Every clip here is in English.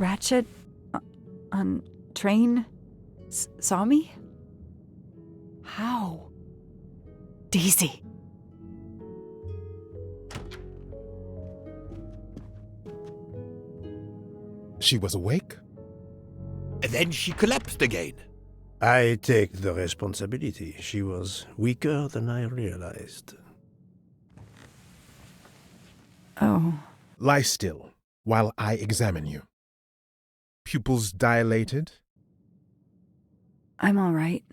Ratchet on train saw me? How? Daisy. She was awake? And then she collapsed again. I take the responsibility. She was weaker than I realized. Oh. Lie still while I examine you. Pupils dilated? I'm all right.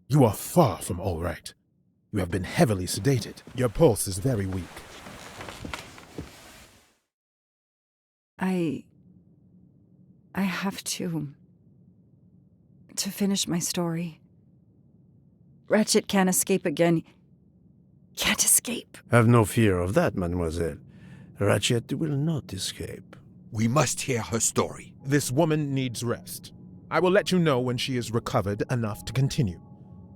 You are far from all right. You have been heavily sedated. Your pulse is very weak. I have to finish my story. Ratchet can't escape again. Can't escape. Have no fear of that, mademoiselle. Ratchet will not escape. We must hear her story. This woman needs rest. I will let you know when she is recovered enough to continue.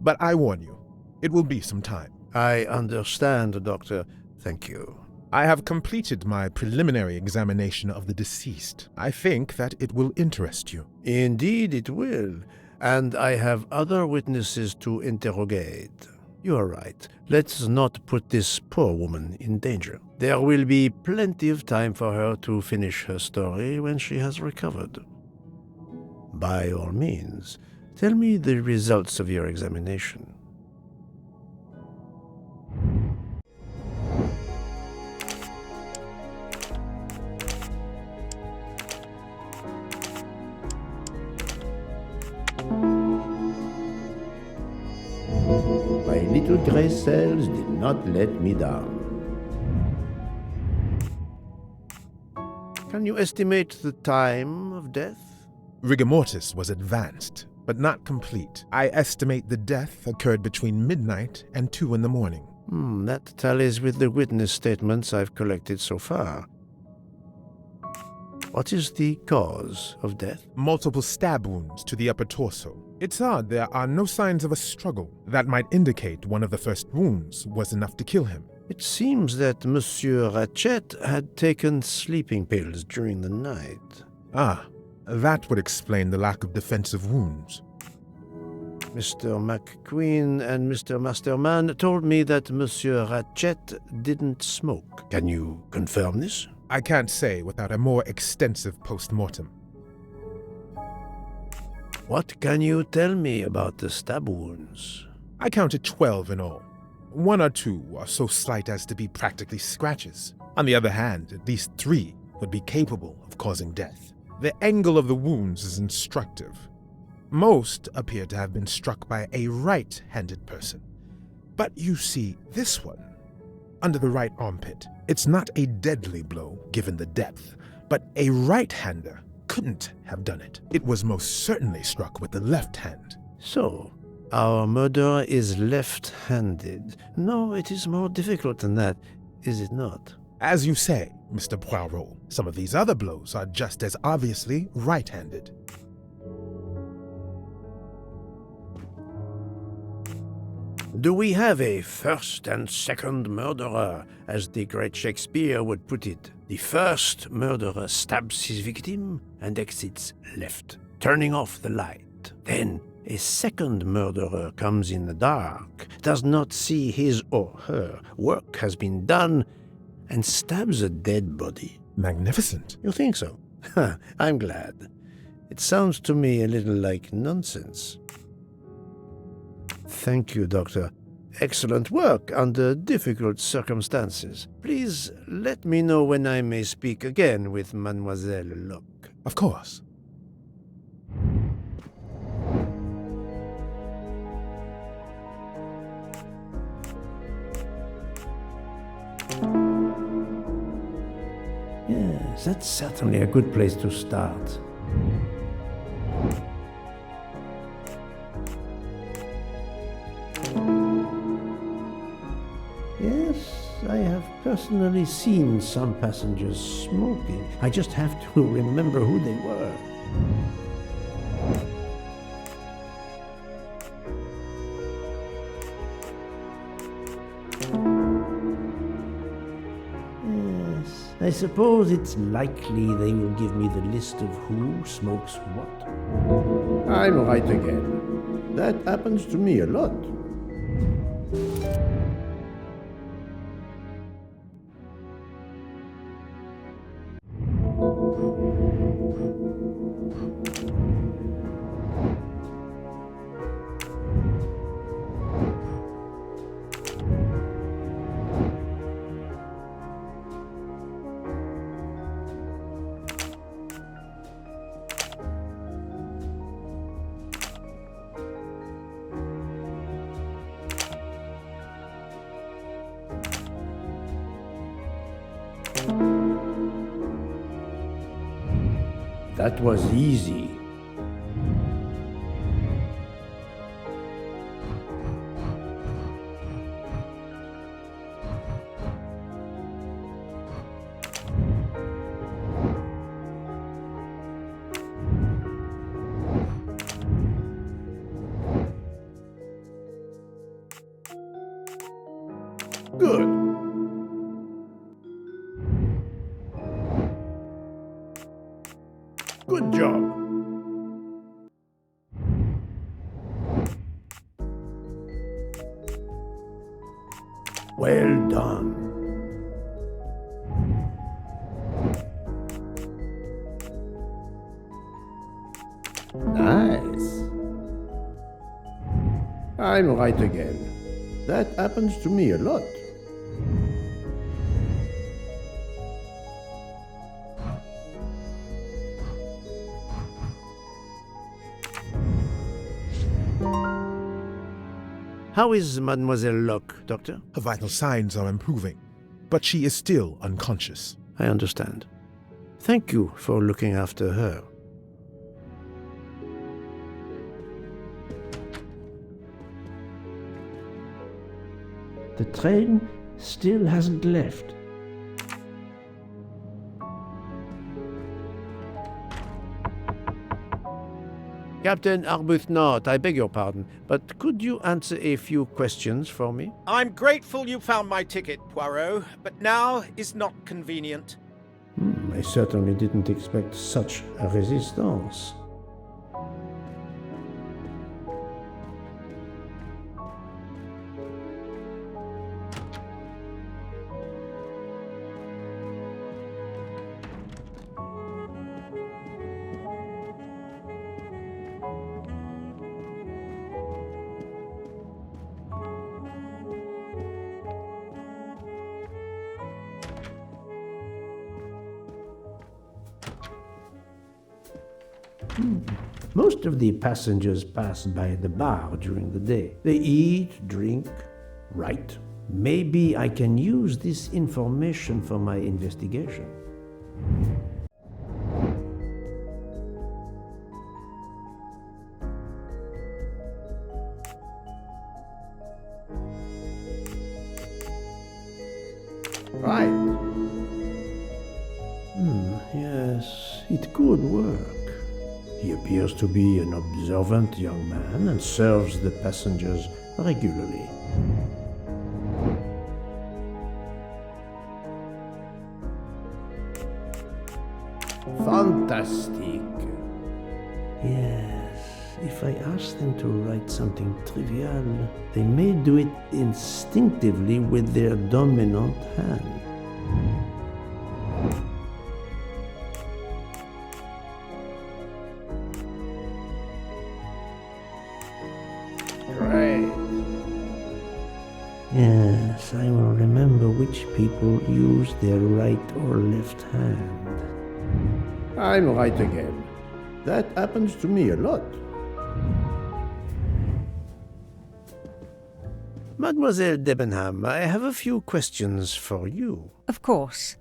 But I warn you, it will be some time. I understand, Doctor. Thank you. I have completed my preliminary examination of the deceased. I think that it will interest you. Indeed it will. And I have other witnesses to interrogate. You are right. Let's not put this poor woman in danger. There will be plenty of time for her to finish her story when she has recovered. By all means, tell me the results of your examination. My little gray cells did not let me down. Can you estimate the time of death? Rigor mortis was advanced, but not complete. I estimate the death occurred between midnight and 2 in the morning. That tallies with the witness statements I've collected so far. What is the cause of death? Multiple stab wounds to the upper torso. It's odd there are no signs of a struggle. That might indicate one of the first wounds was enough to kill him. It seems that Monsieur Ratchet had taken sleeping pills during the night. Ah, that would explain the lack of defensive wounds. Mr. McQueen and Mr. Masterman told me that Monsieur Ratchet didn't smoke. Can you confirm this? I can't say without a more extensive post-mortem. What can you tell me about the stab wounds? I counted 12 in all. 1 or 2 are so slight as to be practically scratches. On the other hand, at least 3 would be capable of causing death. The angle of the wounds is instructive. Most appear to have been struck by a right-handed person. But you see, this one, under the right armpit, it's not a deadly blow given the depth, but a right-hander couldn't have done it. It was most certainly struck with the left hand. So, our murderer is left-handed. No, it is more difficult than that, is it not? As you say, Mr. Poirot, some of these other blows are just as obviously right-handed. Do we have a first and second murderer, as the great Shakespeare would put it? The first murderer stabs his victim and exits left, turning off the light. Then a second murderer comes in the dark, does not see his or her work has been done, and stabs a dead body. Magnificent. You think so? I'm glad. It sounds to me a little like nonsense. Thank you, Doctor. Excellent work under difficult circumstances. Please let me know when I may speak again with Mademoiselle Locke. Of course. Yes, that's certainly a good place to start. Yes, I have personally seen some passengers smoking. I just have to remember who they were. I suppose it's likely they will give me the list of who smokes what. I'm right again. That happens to me a lot. That was easy. Good. Good job. Well done. Nice. I'm right again. That happens to me a lot. How is Mademoiselle Locke, Doctor? Her vital signs are improving, but she is still unconscious. I understand. Thank you for looking after her. The train still hasn't left. Captain Arbuthnot, I beg your pardon, but could you answer a few questions for me? I'm grateful you found my ticket, Poirot, but now is not convenient. I certainly didn't expect such a resistance. Most of the passengers pass by the bar during the day. They eat, drink, write. Maybe I can use this information for my investigation. Right. Yes, it could work. He appears to be an observant young man and serves the passengers regularly. Fantastic. Yes, if I ask them to write something trivial, they may do it instinctively with their dominant hand. Great. Yes, I will remember which people use their right or left hand. I'm right again. That happens to me a lot. Mademoiselle Debenham, I have a few questions for you. Of course.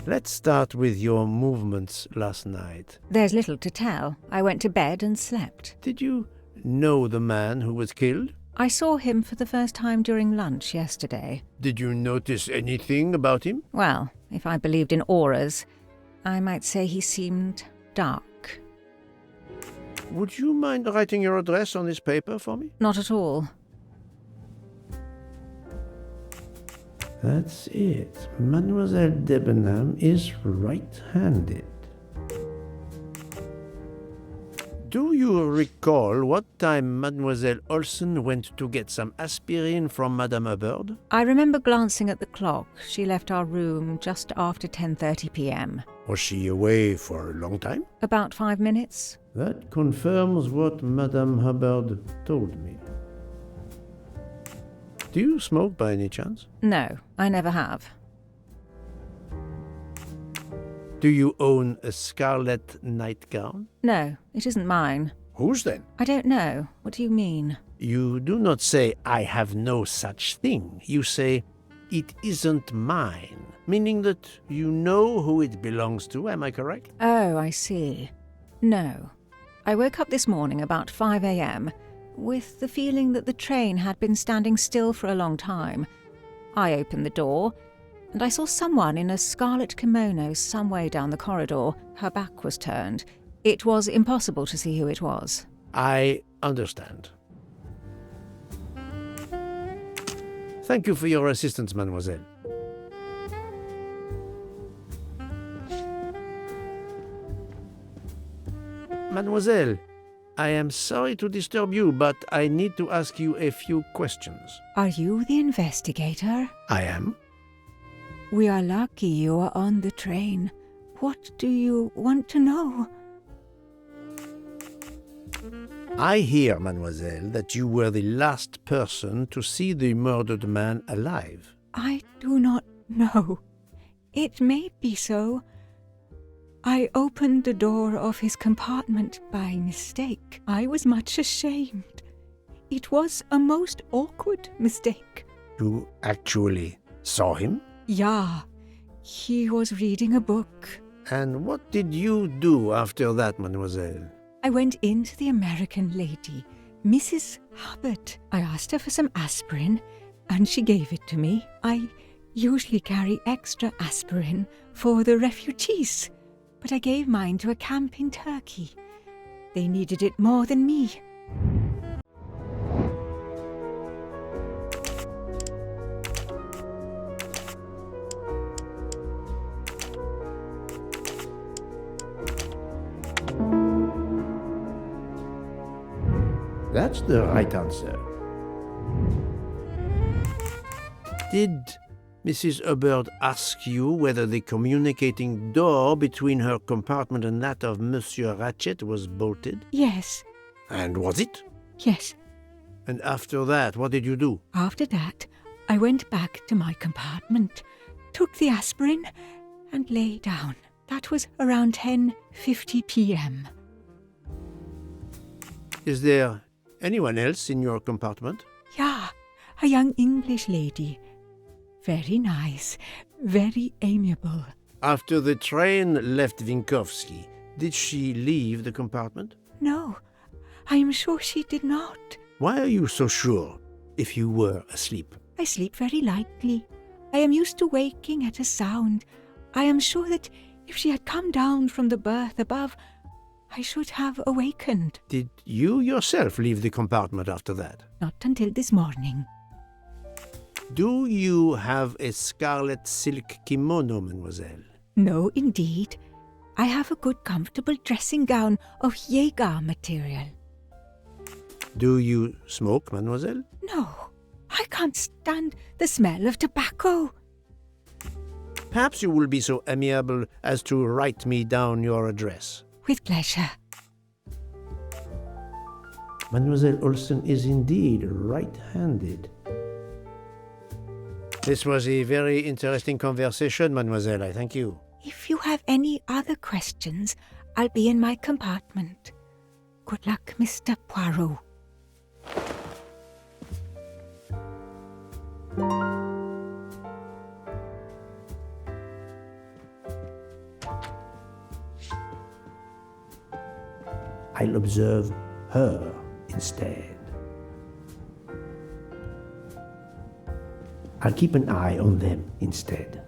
Let's start with your movements last night. There's little to tell. I went to bed and slept. Did you know the man who was killed? I saw him for the first time during lunch yesterday. Did you notice anything about him? Well, if I believed in auras, I might say he seemed dark. Would you mind writing your address on this paper for me? Not at all. That's it. Mademoiselle Debenham is right-handed. Do you recall what time Mademoiselle Olsen went to get some aspirin from Madame Hubbard? I remember glancing at the clock. She left our room just after 10:30 p.m. Was she away for a long time? About 5 minutes. That confirms what Madame Hubbard told me. Do you smoke by any chance? No, I never have. Do you own a scarlet nightgown? No, it isn't mine. Whose then? I don't know. What do you mean? You do not say, I have no such thing. You say, it isn't mine, meaning that you know who it belongs to, am I correct? Oh, I see. No. I woke up this morning about 5 a.m. with the feeling that the train had been standing still for a long time. I opened the door, and I saw someone in a scarlet kimono some way down the corridor. Her back was turned. It was impossible to see who it was. I understand. Thank you for your assistance, mademoiselle. Mademoiselle, I am sorry to disturb you, but I need to ask you a few questions. Are you the investigator? I am. We are lucky you are on the train. What do you want to know? I hear, mademoiselle, that you were the last person to see the murdered man alive. I do not know. It may be so. I opened the door of his compartment by mistake. I was much ashamed. It was a most awkward mistake. You actually saw him? Yeah, he was reading a book. And what did you do after that, mademoiselle? I went in to the American lady, Mrs. Hubbard. I asked her for some aspirin, and she gave it to me. I usually carry extra aspirin for the refugees, but I gave mine to a camp in Turkey. They needed it more than me. That's the right answer. Did Mrs. Hubbard ask you whether the communicating door between her compartment and that of Monsieur Ratchet was bolted? Yes, And was it? yes. And after that, what did you do? After that, I went back to my compartment, took the aspirin, and lay down. That was around 10:50 p.m. Is there anyone else in your compartment? Yeah, a young English lady. Very nice, very amiable. After the train left Vinkovsky, did she leave the compartment? No, I am sure she did not. Why are you so sure if you were asleep? I sleep very lightly. I am used to waking at a sound. I am sure that if she had come down from the berth above, I should have awakened. Did you yourself leave the compartment after that? Not until this morning. Do you have a scarlet silk kimono, mademoiselle? No, indeed. I have a good comfortable dressing gown of Jaeger material. Do you smoke, mademoiselle? No, I can't stand the smell of tobacco. Perhaps you will be so amiable as to write me down your address. With pleasure. Mademoiselle Olsen is indeed right-handed. This was a very interesting conversation, mademoiselle. I thank you. If you have any other questions, I'll be in my compartment. Good luck, Mr. Poirot. I'll observe her instead. I'll keep an eye on them instead.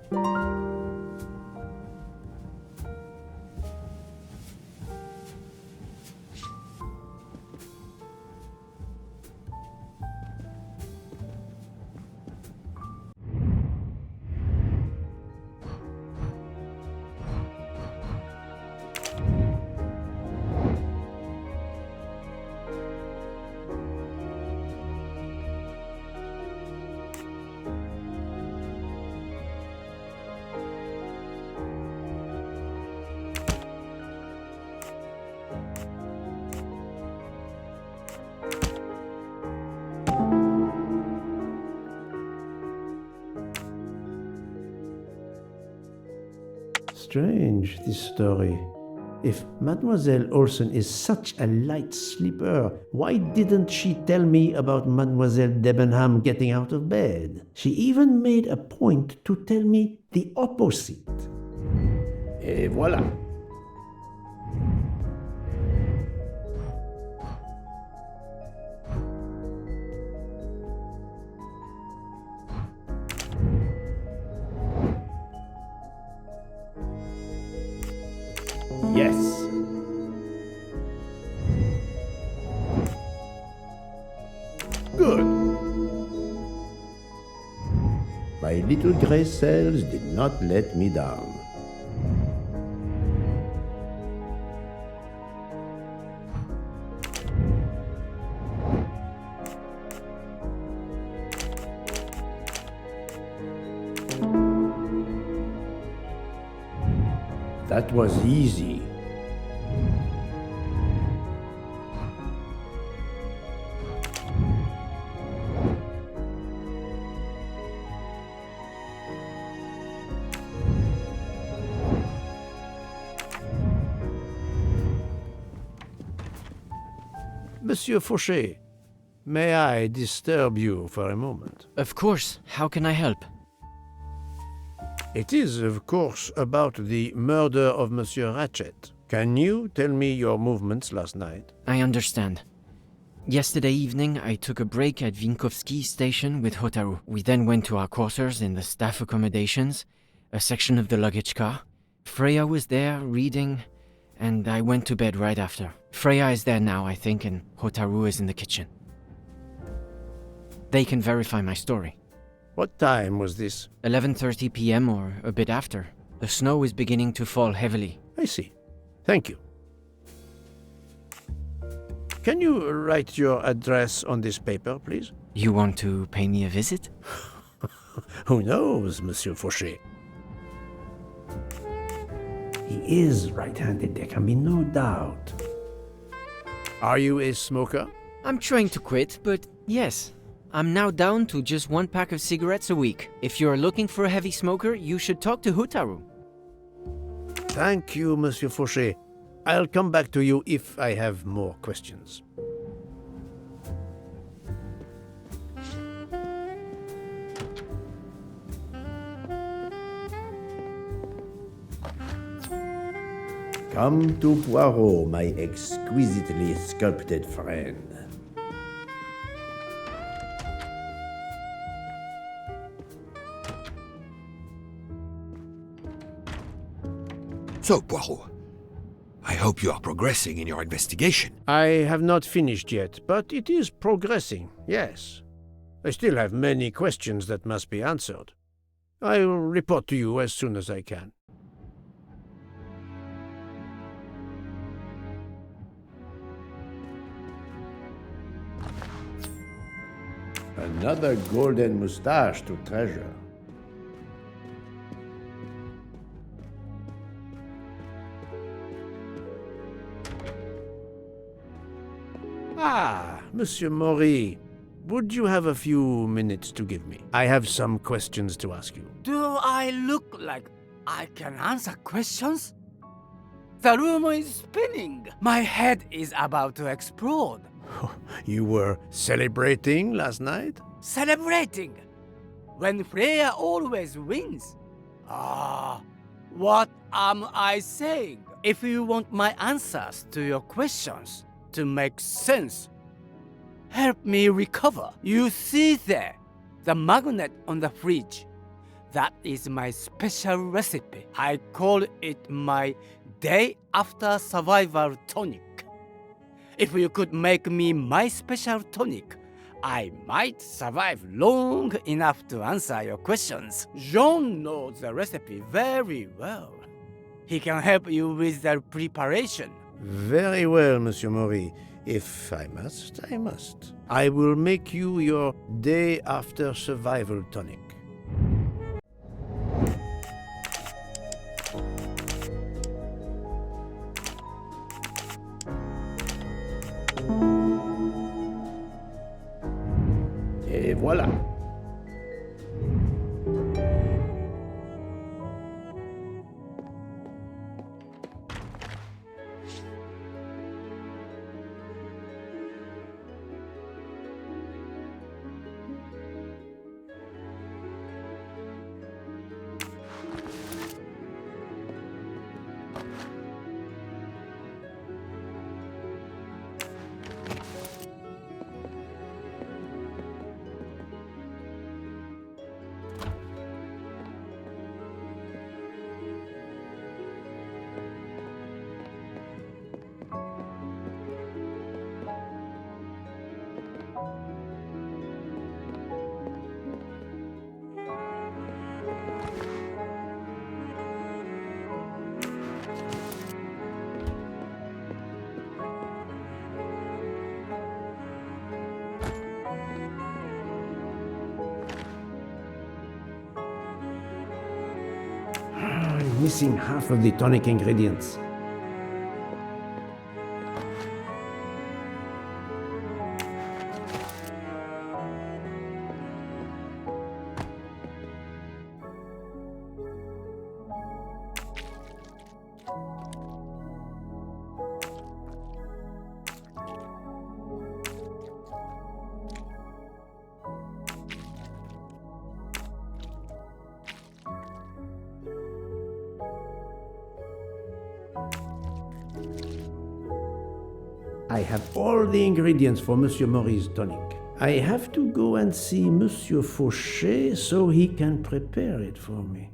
strange, this story. If Mademoiselle Olsen is such a light sleeper, why didn't she tell me about Mademoiselle Debenham getting out of bed? She even made a point to tell me the opposite. Et voilà. Yes. Good. My little gray cells did not let me down. That was easy. Monsieur Fauché, may I disturb you for a moment? Of course. How can I help? It is, of course, about the murder of Monsieur Ratchet. Can you tell me your movements last night? I understand. Yesterday evening, I took a break at Vinkovsky station with Hotaru. We then went to our quarters in the staff accommodations, a section of the luggage car. Freya was there, reading, and I went to bed right after. Freya is there now, I think, and Hotaru is in the kitchen. They can verify my story. What time was this? 11:30 p.m. or a bit after. The snow is beginning to fall heavily. I see. Thank you. Can you write your address on this paper, please? You want to pay me a visit? Who knows, Monsieur Fauché? He is right-handed, there can be no doubt. Are you a smoker? I'm trying to quit, but yes. I'm now down to just 1 pack of cigarettes a week. If you're looking for a heavy smoker, you should talk to Hotaru. Thank you, Monsieur Fauché. I'll come back to you if I have more questions. Come to Poirot, my exquisitely sculpted friend. So, Poirot, I hope you are progressing in your investigation. I have not finished yet, but it is progressing, yes. I still have many questions that must be answered. I'll report to you as soon as I can. Another golden moustache to treasure. Ah, Monsieur Maury, would you have a few minutes to give me? I have some questions to ask you. Do I look like I can answer questions? The room is spinning. My head is about to explode. You were celebrating last night? Celebrating? When Freya always wins. Ah, what am I saying? If you want my answers to your questions to make sense, help me recover. You see there, the magnet on the fridge. That is my special recipe. I call it my day after survival tonic. If you could make me my special tonic, I might survive long enough to answer your questions. Jean knows the recipe very well. He can help you with the preparation. Very well, Monsieur Maury. If I must, I must. I will make you your day after survival tonic. Et voilà. missing half of the tonic ingredients. I have all the ingredients for Monsieur Maury's tonic. I have to go and see Monsieur Fauchet so he can prepare it for me.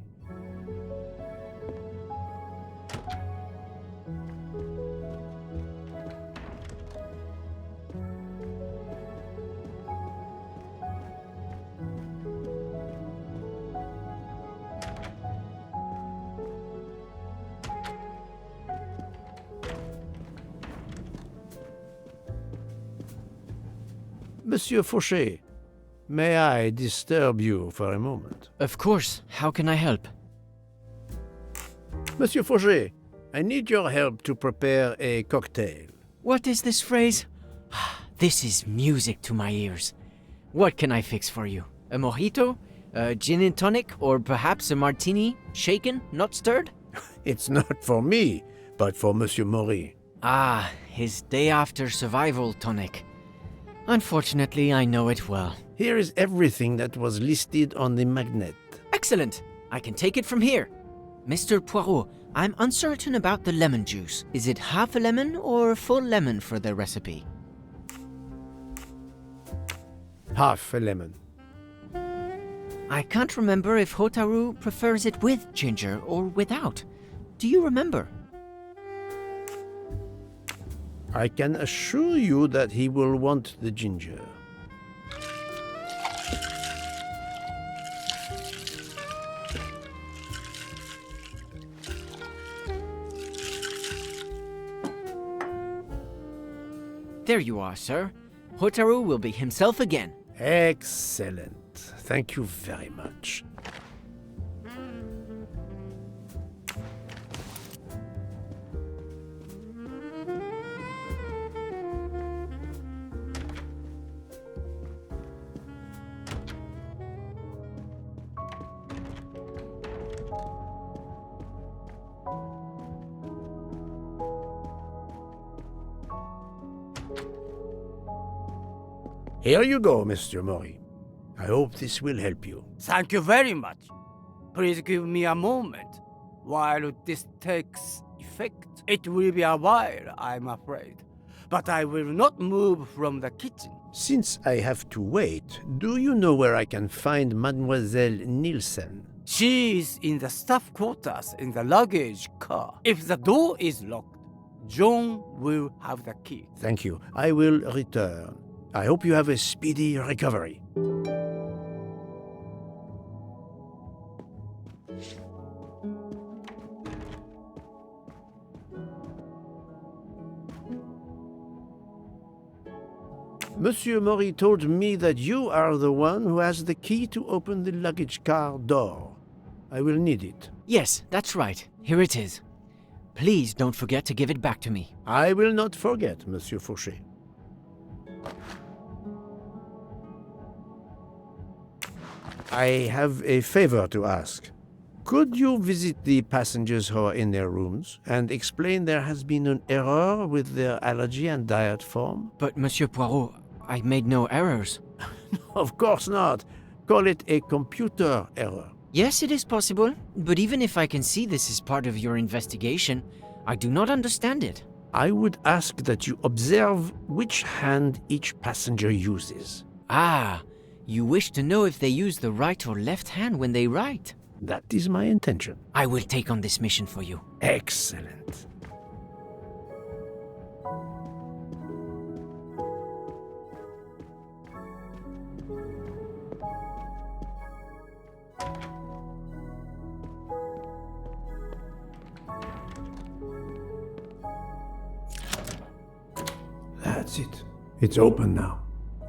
Monsieur Fauchet, may I disturb you for a moment? Of course, how can I help? Monsieur Fauchet, I need your help to prepare a cocktail. What is this phrase? This is music to my ears. What can I fix for you? A mojito? A gin and tonic? Or perhaps a martini? Shaken, not stirred? It's not for me, but for Monsieur Maury. Ah, his day after survival tonic. Unfortunately, I know it well. Here is everything that was listed on the magnet. Excellent! I can take it from here. Mr. Poirot, I'm uncertain about the lemon juice. Is it half a lemon or a full lemon for the recipe? Half a lemon. I can't remember if Hotaru prefers it with ginger or without. Do you remember? I can assure you that he will want the ginger. There you are, sir. Hotaru will be himself again. Excellent. Thank you very much. Here you go, Mr. Maury. I hope this will help you. Thank you very much. Please give me a moment. While this takes effect, it will be a while, I'm afraid. But I will not move from the kitchen. Since I have to wait, do you know where I can find Mademoiselle Nielsen? She is in the staff quarters in the luggage car. If the door is locked, John will have the key. Thank you. I will return. I hope you have a speedy recovery. Monsieur Maury told me that you are the one who has the key to open the luggage car door. I will need it. Yes, that's right. Here it is. Please don't forget to give it back to me. I will not forget, Monsieur Fauchet. I have a favor to ask. Could you visit the passengers who are in their rooms and explain there has been an error with their allergy and diet form? But, Monsieur Poirot, I made no errors. Of course not. Call it a computer error. Yes, it is possible, but even if I can see this is part of your investigation, I do not understand it. I would ask that you observe which hand each passenger uses. Ah, you wish to know if they use the right or left hand when they write? That is my intention. I will take on this mission for you. Excellent. That's it. It's open now.